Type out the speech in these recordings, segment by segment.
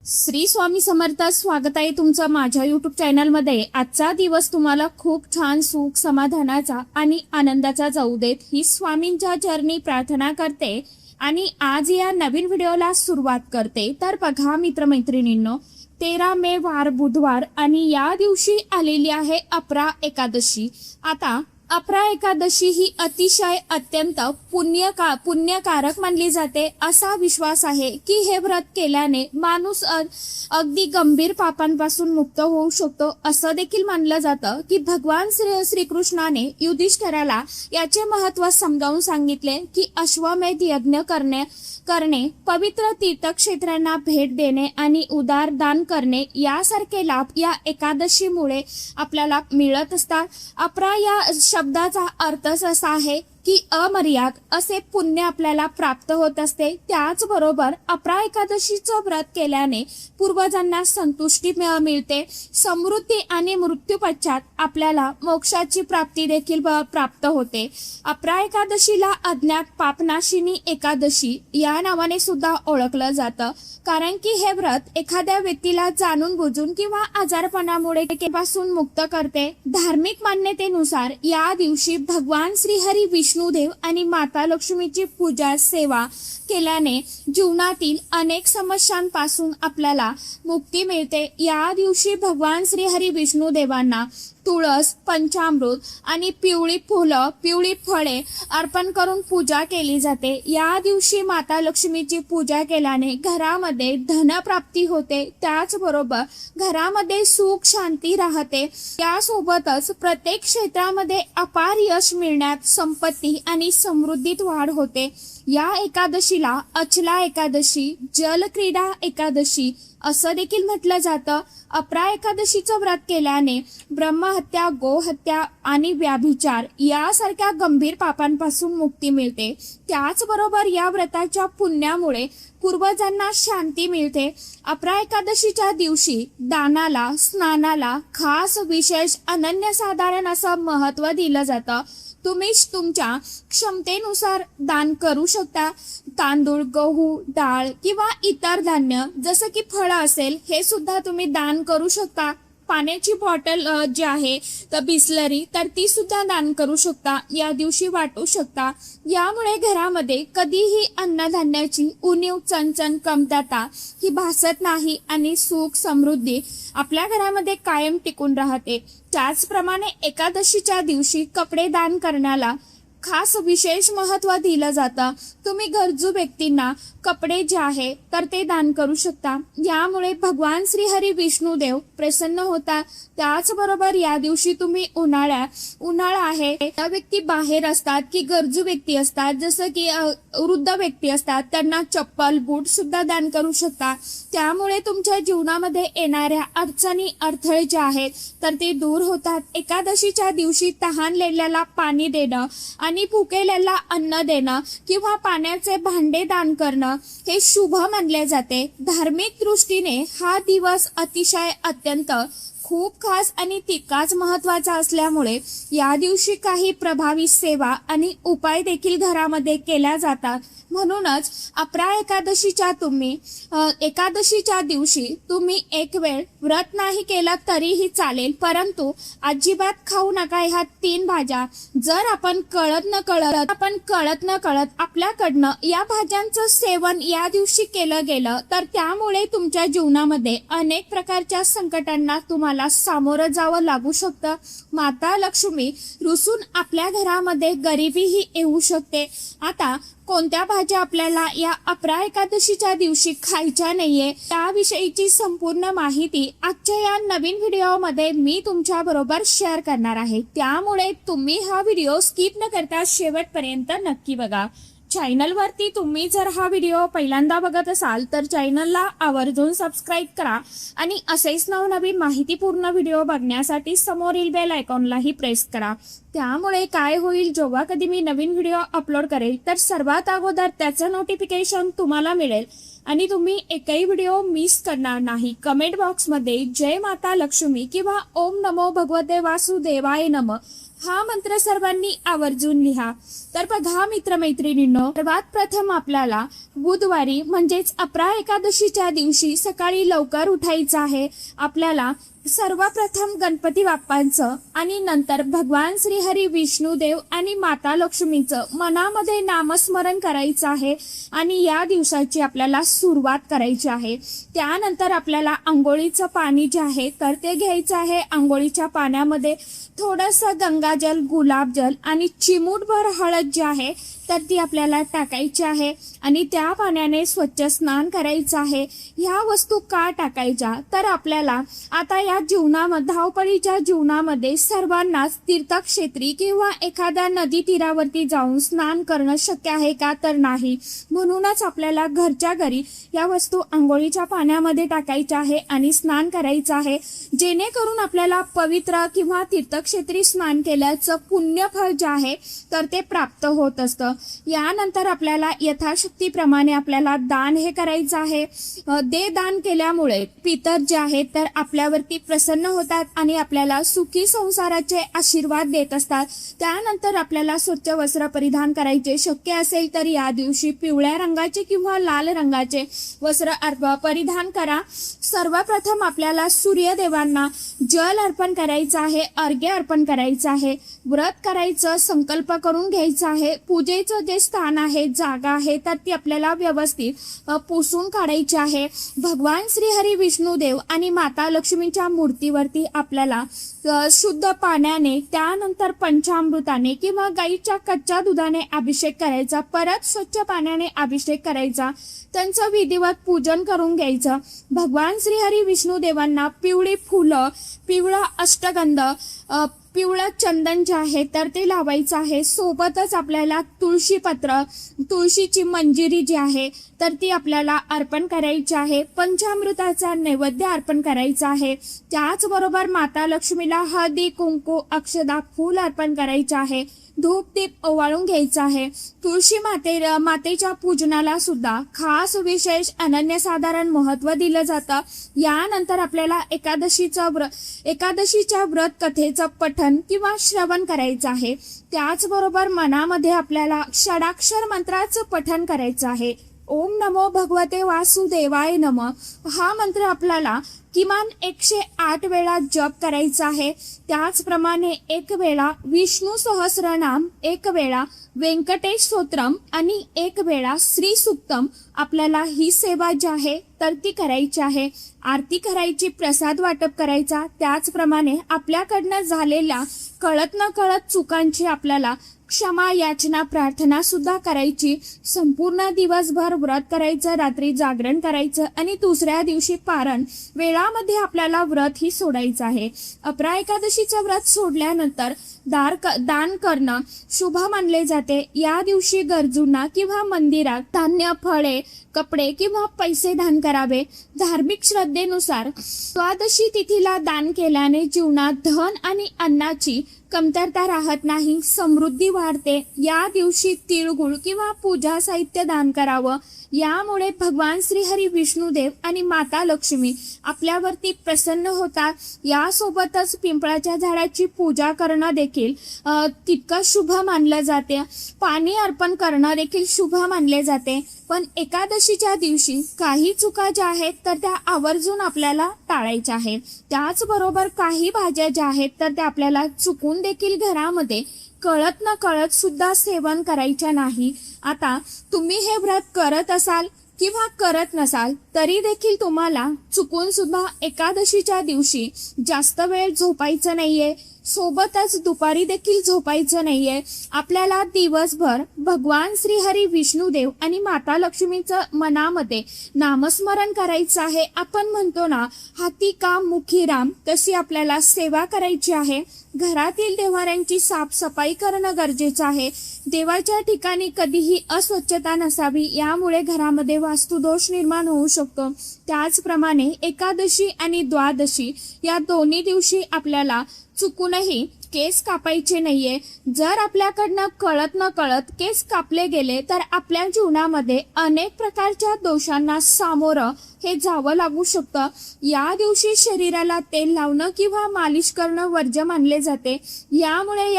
श्री स्वामी समर्थ. स्वागत आहे तुमचं माझ्या यूट्यूब चॅनलमध्ये. आजचा दिवस तुम्हाला खूप छान सुख समाधानाचा आणि आनंदाचा जाऊ देत ही स्वामींच्या चरणी प्रार्थना करते आणि आज या नवीन व्हिडिओला सुरुवात करते. तर बघा मित्रमैत्रिणींनो, 13 मे वार बुधवार आणि या दिवशी आलेली आहे अपरा एकादशी. आता अपरा एकादशी ही अतिशय अत्यंत पुण्यकारक मानली जाते. असा विश्वास आहे की हे व्रत केल्याने माणूस अगदी गंभीर पापांपासून मुक्त होऊ शकतो. असं देखील मानलं जातं की भगवान श्रीकृष्णाने युधिष्ठिराला याचे महत्त्व समजावून सांगितले की अश्वमेध यज्ञ करणे, पवित्र तीर्थक्षेत्रांना भेट देणे आणि उदार दान करणे यासारखे लाभ या एकादशीमुळे आपल्याला मिळत असतात. अपरा या शब्दाचा अर्थच असा आहे की अमर्याद असे पुण्य आपल्याला प्राप्त होत असते. त्याचबरोबर अपरा एकादशीचं व्रत केल्याने पूर्वजांना संतुष्टी मिळते, समृद्धी आणि मृत्यू पश्चात आपल्याला मोक्षाची प्राप्ती देखील प्राप्त होते. अपरा एकादशीला अज्ञात पापनाशिनी एकादशी या नावाने सुद्धा ओळखलं जातं, कारण की हे व्रत एखाद्या व्यक्तीला जाणून बुजून किंवा आजारपणामुळे पासून मुक्त करते. धार्मिक मान्यतेनुसार या दिवशी भगवान श्रीहरी विष्णुदेव आणि माता लक्ष्मीची पूजा सेवा केल्याने जीवनातील अनेक समस्यांपासून आपल्याला मुक्ती मिळते. या दिवशी भगवान श्रीहरी विष्णुदेवांना तुळस, पंचामृत आणि पिवळी फुलं, पिवळी फळे अर्पण करून पूजा केली जाते. या दिवशी माता लक्ष्मीची पूजा केल्याने घरामध्ये धनप्राप्ती होते. त्याचबरोबर घरामध्ये सुख शांती राहते. यासोबतच प्रत्येक क्षेत्रामध्ये अपार यश मिळण्यात संपत्ती आणि समृद्धीत वाढ होते. या एकादशीला अचला एकादशी, जलक्रीडा एकादशी असं देखील म्हटलं जातं. अपरा एकादशीचं व्रत केल्याने ब्रह्महत्या, गोहत्या आणि व्याभिचार यासारख्या गंभीर पापांपासून मुक्ती मिळते. त्याचबरोबर या व्रताच्या पुण्यामुळे पूर्वजांना शांती मिळते. अपरा एकादशीच्या दिवशी दानाला, स्नानाला खास विशेष अनन्यसाधारण असं महत्त्व दिलं जातं. तुम्ही तुमच्या क्षमतेनुसार दान करू शकता. तांदूळ, गहू, डाळ किंवा इतर धान्य जसं की फळं असेल हे सुद्धा तुम्ही दान करू शकता. पाण्याची बॉटल जी आहे तर बिस्लरी तर ती सुद्धा दान करू शकता, या दिवशी वाटू शकता. यामुळे घरामध्ये कधीही अन्नधान्याची उणीव, चणचण, कमतरता ही भासत नाही आणि सुख समृद्धी आपल्या घरामध्ये कायम टिकून राहते. त्याचप्रमाणे एकादशीच्या दिवशी कपडे दान करण्याला खास विशेष महत्त्व दिलं जातं. तुम्ही गरजू व्यक्तींना कपडे जे आहे तर ते दान करू शकता. यामुळे भगवान श्रीहरी विष्णुदेव प्रसन्न होतात. त्याचबरोबर या दिवशी तुम्ही उन्हाळा आहे त्या व्यक्ती बाहेर असतात की गरजू व्यक्ती असतात, जसं की वृद्ध व्यक्ती असतात, त्यांना चप्पल, बूट सुद्धा दान करू शकता. त्यामुळे तुमच्या जीवनामध्ये येणाऱ्या अडचणी, अडथळे जे आहेत तर ते दूर होतात. एकादशीच्या दिवशी तहानलेल्याला पाणी देणं आणि भुकेल्याला अन्न देणं किंवा पाण्याचे भांडे दान करणं हे शुभ मानले जाते. धार्मिक दृष्टीने हा दिवस अतिशय अत्यंत खूप खास आणि तितकाच महत्त्वाचा असल्यामुळे या दिवशी काही प्रभावी सेवा आणि उपाय देखील घरामध्ये केल्या जातात. म्हणूनच अपरा एकादशीच्या दिवशी तुम्ही एक वेळ व्रत नाही केलं तरीही चालेल, परंतु अजिबात खाऊ नका ह्या 3 भाज्या. जर आपण कळत न कळत आपल्याकडनं या भाज्यांचं सेवन या दिवशी केलं गेलं तर त्यामुळे तुमच्या जीवनामध्ये अनेक प्रकारच्या संकटांना तुम्हाला सामोरं जावं लागू शकतं. माता लक्ष्मी रुसून आपल्या घरामध्ये गरिबीही येऊ शकते. आता कोणत्या भाज्या आपल्याला या अपरा एकादशीच्या दिवशी खायच्या नाहीये त्याविषयीची संपूर्ण माहिती आजच्या या नवीन व्हिडिओमध्ये मी तुमच्या बरोबर शेअर करणार आहे. त्यामुळे तुम्ही हा व्हिडिओ स्किप न करता शेवटपर्यंत नक्की बघा. चॅनलवरती तुम्ही जर हा व्हिडिओ पहिल्यांदा बघत असाल तर चॅनलला आवर्जून सबस्क्राईब करा आणि असेच नवनवीन माहितीपूर्ण व्हिडिओ बघण्यासाठी समोरील बेल आयकॉनलाही प्रेस करा. त्यामुळे काय होईल, जेव्हा कधी मी नवीन व्हिडिओ अपलोड करेल तर सर्वात अगोदर त्याचं नोटिफिकेशन तुम्हाला मिळेल आणि तुम्ही एकही व्हिडिओ मिस करणार नाही. कमेंट बॉक्समध्ये जय माता लक्ष्मी किंवा ओम नमो भगवते वासुदेवाय नमः हा मंत्र सर्वांनी आवर्जून लिहा। तर बघा मित्रमैत्रिणींनो, सर्वात प्रथम आपल्याला बुधवारी म्हणजेच अपरा एकादशीच्या दिवशी सकाळी लवकर उठायचं आहे। आपल्याला सर्वप्रथम गणपती बाप्पांचं आणि नंतर भगवान श्रीहरी विष्णुदेव आणि माता लक्ष्मीचं मनामध्ये नामस्मरण करायचं आहे आणि या दिवसाची आपल्याला सुरुवात करायची आहे। त्यानंतर आपल्याला आंघोळीचं पाणी जे आहे तर ते घ्यायचं आहे। आंघोळीच्या पाण्यामध्ये थोडंसं गंगाजल, गुलाबजल आणि चिमूटभर हळद जे आहे तर ती आपल्याला टाकायची आहे आणि त्या पाण्याने स्वच्छ स्नान करायचं आहे। ह्या वस्तू का टाकायच्या तर आपल्याला आता या जीवनामध्ये, धावपळीच्या जीवनामध्ये सर्वांनाच तीर्थक्षेत्री किंवा एखाद्या नदी तीरावरती जाऊन स्नान करणं शक्य आहे का तर नाही। म्हणूनच आपल्याला घरच्या घरी या वस्तू आंघोळीच्या पाण्यामध्ये टाकायच्या आहे आणि स्नान करायचं आहे, जेणेकरून आपल्याला पवित्र किंवा तीर्थक्षेत्री स्नान केल्याचं पुण्यफळ जे आहे तर ते प्राप्त होत असतं। यानंतर आपल्याला यथाशक्तीप्रमाणे आपल्याला दान हे करायचं आहे। दे दान केल्यामुळे पितर जे आहेत तर आपल्यावरती प्रसन्न होतात आणि आपल्याला सुखी संसाराचे आशीर्वाद देत असतात। त्यानंतर आपल्याला स्वच्छ वस्त्र परिधान करायचे, शक्य असेल तर या दिवशी पिवळ्या रंगाचे किंवा लाल रंगाचे वस्त्र परिधान करा। सर्वप्रथम आपल्याला सूर्यदेवांना जल अर्पण करायचं आहे, अर्घ्य अर्पण करायचं आहे, व्रत करायचं, संकल्प करून घ्यायचा आहे। पूजेचं जे स्थान आहे, जागा आहे तर ती आपल्याला व्यवस्थित पुसून काढायची आहे। भगवान श्रीहरी विष्णुदेव आणि माता लक्ष्मीच्या मूर्तीवरती आपल्याला शुद्ध पाण्याने, त्यानंतर पंचामृताने किंवा गाईच्या कच्च्या दुधाने अभिषेक करायचा, परत स्वच्छ पाण्याने अभिषेक करायचा, त्यांचं विधिवत पूजन करून घ्यायचं। भगवान श्रीहरी विष्णुदेवांना पिवळी फुलं, पिवळा अष्टगंध, पिवळं चंदन जे आहे तर ते लावायचं आहे। सोबतच आपल्याला तुळशीपत्र, तुळशीची मंजिरी जी आहे तर ती आपल्याला अर्पण करायची आहे। पंचामृताचा नैवेद्य अर्पण करायचा आहे। त्याचबरोबर माता लक्ष्मीला हळदी, कुंकू, अक्षदा, फूल अर्पण करायचे आहे। धूप दीप ओवाळून घ्यायचा आहे। तुळशी मातेच्या पूजनाला सुद्धा खास विशेष अनन्यसाधारण महत्त्व दिलं जातं। यानंतर आपल्याला एकादशीच्या व्रत कथेचं पठण किंवा श्रवण करायचं आहे। त्याचबरोबर मनामध्ये आपल्याला षडाक्षर मंत्राचं पठण करायचं आहे। ओम नमो भगवते वासुदेवाय नमः हा मंत्र आपल्याला किमान 108 वेळा जप करायचा आहे। त्याचप्रमाणे 1 वेळा विष्णू सहस्रनाम, 1 वेळा व्यंकटेश स्तोत्रम आणि 1 वेळा श्री सूक्तम आपल्याला ही सेवा जी आहे तर ती करायची आहे। आरती करायची, प्रसाद वाटप करायचा। त्याचप्रमाणे आपल्याकडनं झालेल्या कळत न कळत चुकांची आपल्याला क्षमा याचना प्रार्थना सुद्धा करायची। संपूर्ण दिवसभर व्रत करायचं, रात्री जागरण करायचं आणि दुसऱ्या दिवशी पारण वेळामध्ये आपल्याला व्रत ही सोडायचं आहे। अपरा एकादशीचं व्रत सोडल्यानंतर दान करणं शुभ मानले जाते। या दिवशी गरजूंना किंवा मंदिरात धान्य, फळे, कपडे किंवा पैसे दान करावे। धार्मिक श्रद्धेनुसार द्वादशी तिथीला दान केल्याने जीवनात धन आणि अन्नाची कमतरता राहत नाही, समृद्धी वाढते। या दिवशी तिळगुळ किंवा पूजा साहित्य दान करावं। यामुळे भगवान श्रीहरी विष्णुदेव आणि माता लक्ष्मी आपल्यावरती प्रसन्न होतात। यासोबतच पिंपळाच्या झाडाची पूजा करणं देखील तितकं शुभ मानलं जाते। पाणी अर्पण करणं देखील शुभ मानले जाते। पण एकादशीच्या दिवशी काही चुका ज्या आहेत तर त्या आवर्जून आपल्याला टाळायच्या आहेत। त्याचबरोबर काही भाज्या ज्या आहेत तर त्या आपल्याला चुकून देखील घरामध्ये कळत न कळत सुद्धा सेवन करायच्या नाही। आता तुम्ही हे व्रत करत असाल किंवा करत नसाल तरी देखील तुम्हाला चुकून सुद्धा एकादशीच्या दिवशी जास्त वेळ झोपायचं नाहीये, सोबतच दुपारी देखील झोपायचं नाहीये। आपल्याला दिवसभर भगवान श्रीहरी विष्णुदेव आणि माता लक्ष्मीचं मनामध्ये नामस्मरण करायचं आहे। आपण म्हणतो ना, हाती काम मुखी राम, तशी आपल्याला सेवा करायची आहे। घरातील देव्हाऱ्यांची साफसफाई करणं गरजेचं आहे। देवाच्या ठिकाणी कधीही अस्वच्छता नसावी, यामुळे घरामध्ये वास्तुदोष निर्माण होऊ शकतो। त्याचप्रमाणे एकादशी आणि द्वादशी या दोन्ही दिवशी आपल्याला चुकूनही केस कापायचे नाहीये। जर आपल्याकडनं कळत न कळत केस कापले गेले तर आपल्या जीवनामध्ये अनेक प्रकारच्या दोषांना सामोरं हे जावं लागू शकतं। या दिवशी शरीराला तेल लावणं किंवा मालिश करणं वर्ज्य मानले जाते। यामुळे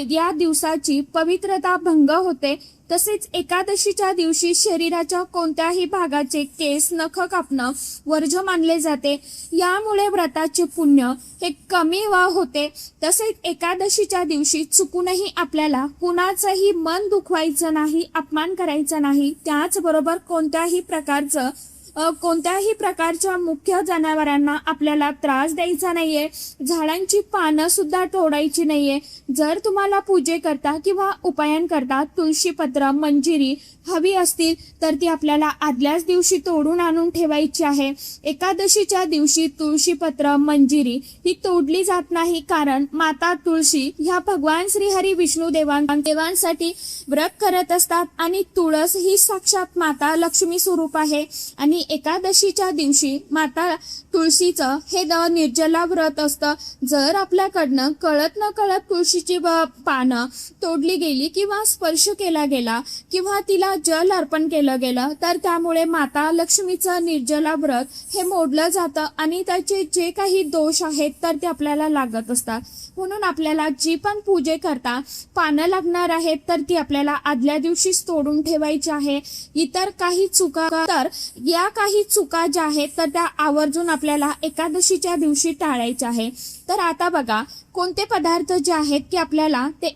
या दिवसाची पवित्रता भंग होते। तसेच एकादशीच्या दिवशी शरीराच्या कोणत्याही भागाचे केस नख कापणं वर्ज्य मानले जाते। यामुळे व्रताचे पुण्य हे कमी होते। तसेच एकादशीच्या दिवशी चुकूनही आपल्याला कुणाचंही मन दुखवायचं नाही, अपमान करायचा नाही। त्याचबरोबर कोणत्याही प्रकारच्या मुख्य जनावरांना आपल्याला त्रास द्यायचा नाहीये। झाडांची पानं सुद्धा तोडायची नाहीये। जर तुम्हाला पूजेकरता किंवा उपायांकरता तुळशी पत्र, मंजिरी हवी असतील तर ती आपल्याला आदल्याच दिवशी तोडून आणून ठेवायची आहे। एकादशीच्या दिवशी तुळशी पत्र, मंजिरी ही तोडली जात नाही, कारण माता तुळशी ह्या भगवान श्री हरी विष्णू देवांसाठी व्रत करत असतात आणि तुळस ही साक्षात माता लक्ष्मी स्वरूप आहे। आणि एकादशीच्या दिवशी माता तुळशीचं हे निर्जला व्रत असतं। जर आपल्याकडनं कळत न कळत तुळशीची पानं तोडली गेली किंवा स्पर्श केला गेला किंवा तिला जल अर्पण केलं गेलं तर त्यामुळे माता लक्ष्मीचं निर्जला व्रत हे मोडलं जातं आणि त्याचे जे काही दोष आहेत तर ते आपल्याला लागत असतात। म्हणून आपल्याला जी पण पूजे करता पानं लागणार आहेत तर ती आपल्याला आदल्या दिवशीच तोडून ठेवायची आहे। इतर काही चुका ज्या आहेत तर त्या आवर्जून आपल्याला एकादशीच्या दिवशी टाळायच्या आहे। तर आता बघा कोणते पदार्थ जे आहेत की आपल्याला ते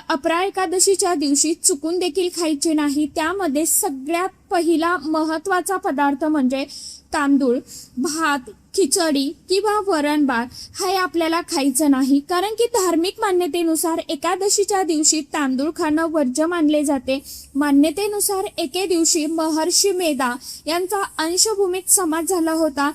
अपरा एकादशीच्या दिवशी चुकून देखील खायचे नाही। त्यामध्ये सगळ्यात पहिला महत्त्वाचा पदार्थ म्हणजे तांदूळ, भात, खिचडी किंवा वरण भात हे आपल्याला खायचं नाही, कारण की धार्मिक मान्यतेनुसार एकादशीच्या दिवशी तांदूळ खाणं वर्ज्य मानले जाते। मान्यतेनुसार एके दिवशी महर्षी मेधा यांचा अंशभूमीत समाज झाला होता,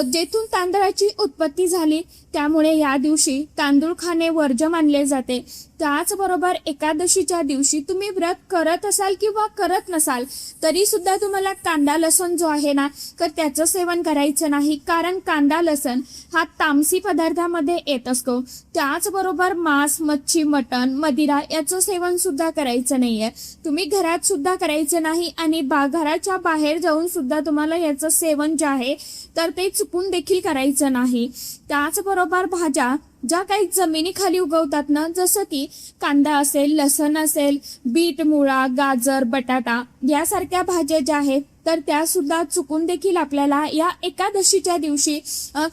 जेथून तांदळाची उत्पत्ती झाली। त्यामुळे या दिवशी तांदूळ खाणे वर्ज्य मानले जाते। त्याचबरोबर एकादशीच्या दिवशी तुम्ही व्रत करत असाल किंवा करत नसाल तरी सुद्धा तुम्हाला कांदा लसूण जो आहे ना तर त्याचं सेवन करायचं नाही, कारण कांदा लसूण हा तामसी पदार्थामध्ये येत असतो। त्याचबरोबर मांस, मच्छी, मटण, मदिरा याचं सेवन सुद्धा करायचं नाहीये। तुम्ही घरात सुद्धा करायचं नाही आणि घराच्या बाहेर जाऊन सुद्धा तुम्हाला याचं सेवन जे आहे तर ते चुकून देखील करायचं नाही। त्याचबरोबर भाज्या ज्या काही जमिनीखाली उगवतात ना, जसं की कांदा असेल, लसण असेल, बीट, मुळा, गाजर, बटाटा यासारख्या भाज्या ज्या आहेत तर त्या सुद्धा चुकून देखील आपल्याला या एकादशीच्या दिवशी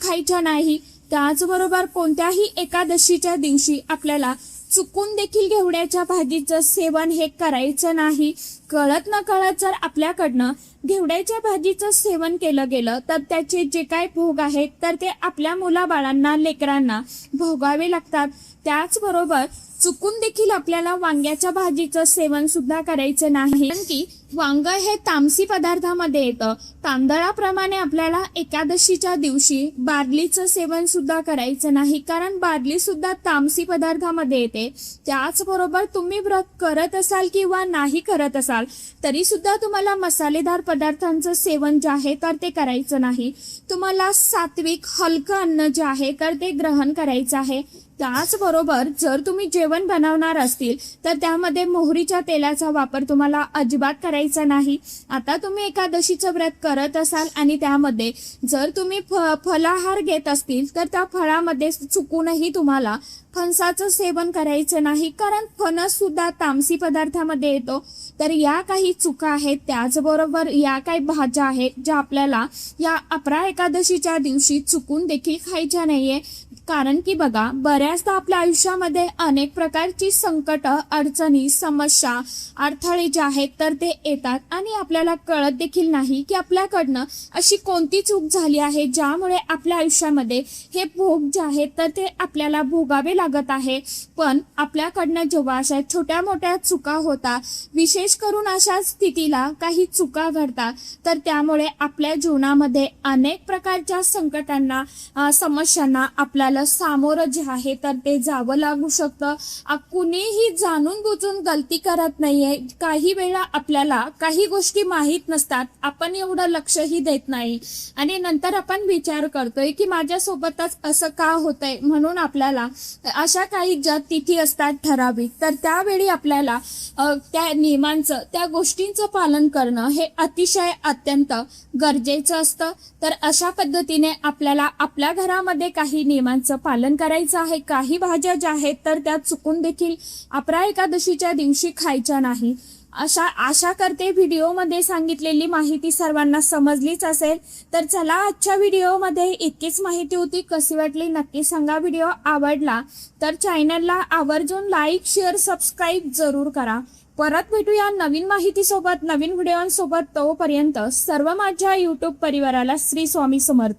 खायच्या नाही। त्याचबरोबर कोणत्याही एकादशीच्या दिवशी आपल्याला चुकून देखील घेवड्याच्या भाजीचं सेवन हे करायचं नाही। कळत न कळत जर आपल्याकडनं घेवड्याच्या भाजीचं सेवन केलं गेलं तर त्याचे जे काय भोग आहेत तर ते आपल्या मुलाबाळांना, लेकरांना भोगावे लागतात। त्याचबरोबर चुकून देखील आपल्याला वांग्याच्या भाजीचं सेवन सुद्धा करायचं नाही, कारण की वांग हे तामसी पदार्थामध्ये येतं। तांदळाप्रमाणे आपल्याला एकादशीच्या दिवशी बार्लीचं सेवन सुद्धा करायचं नाही, कारण बार्ली सुद्धा तामसी पदार्थामध्ये येते। त्याचबरोबर तुम्ही व्रत करत असाल किंवा नाही करत असाल तरी सुद्धा तुम्हाला मसालेदार पदार्थांचं सेवन जे आहे तर ते करायचं नाही। तुम्हाला सात्विक हलकं अन्न जे आहे तर ते ग्रहण करायचं आहे। त्याचबरोबर जर तुम्ही जेवण बनवणार असतील तर त्यामध्ये मोहरीच्या तेलाचा वापर तुम्हाला अजिबात करायचा नाही। आता तुम्ही एकादशीचं व्रत करत असाल आणि त्यामध्ये जर तुम्ही फलाहार घेत असतील तर त्या फळामध्ये चुकूनही तुम्हाला फणसाचं सेवन करायचं नाही, कारण फणस सुद्धा तामसी पदार्थामध्ये येतो। तर या काही चुका आहेत। त्याचबरोबर या काही भाज्या आहेत ज्या आपल्याला या अपरा एकादशीच्या दिवशी चुकून देखील खायच्या नाहीये, कारण की बघा बऱ्याचदा आपल्या आयुष्यामध्ये अनेक प्रकारची संकट, अडचणी, समस्या, अडथळे जे आहेत तर ते येतात आणि आपल्याला कळत देखील नाही की आपल्याकडनं अशी कोणती चूक झाली आहे ज्यामुळे आपल्या आयुष्यामध्ये हे भोग जे आहेत तर ते आपल्याला भोगावे लागत आहे। पण आपल्याकडनं जेव्हा अशा छोट्या मोठ्या चुका होतात, विशेष करून अशा स्थितीला काही चुका घडतात तर त्यामुळे आपल्या जीवनामध्ये अनेक प्रकारच्या संकटांना, समस्यांना आपल्याला आपल्याला सामोरं जे आहे तर ते जावं लागू शकतं. कुणीही जाणून बुजून गलती करत नाहीये. काही वेळा आपल्याला काही गोष्टी माहीत नसतात, आपण एवढं लक्षही देत नाही आणि नंतर आपण विचार करतोय की माझ्यासोबतच असं का होतंय. म्हणून आपल्याला अशा काही ज्या तिथी असतात ठराविक, तर त्यावेळी आपल्याला त्या नियमांचं, त्या गोष्टींचं पालन करणं हे अतिशय अत्यंत गरजेचं असतं. तर अशा पद्धतीने आपल्याला आपल्या घरामध्ये काही नियमांचं पालन करायचं आहे. काही भाज्या ज्या आहेत तर त्या चुकून देखील अपरा एकादशीच्या दिवशी खायच्या नाही. आशा करते व्हिडिओमध्ये सांगितलेली माहिती सर्वांना समजलीच असेल. तर चला, आजच्या व्हिडिओमध्ये इतकीच माहिती होती. कशी वाटली नक्की सांगा. व्हिडिओ आवडला तर चॅनलला आवर्जून लाईक, शेअर, सबस्क्राईब जरूर करा. परत भेटूया नवीन माहितीसोबत, नवीन व्हिडिओंसोबत. तोपर्यंत सर्व माझ्या यूट्यूब परिवाराला श्री स्वामी समर्थ.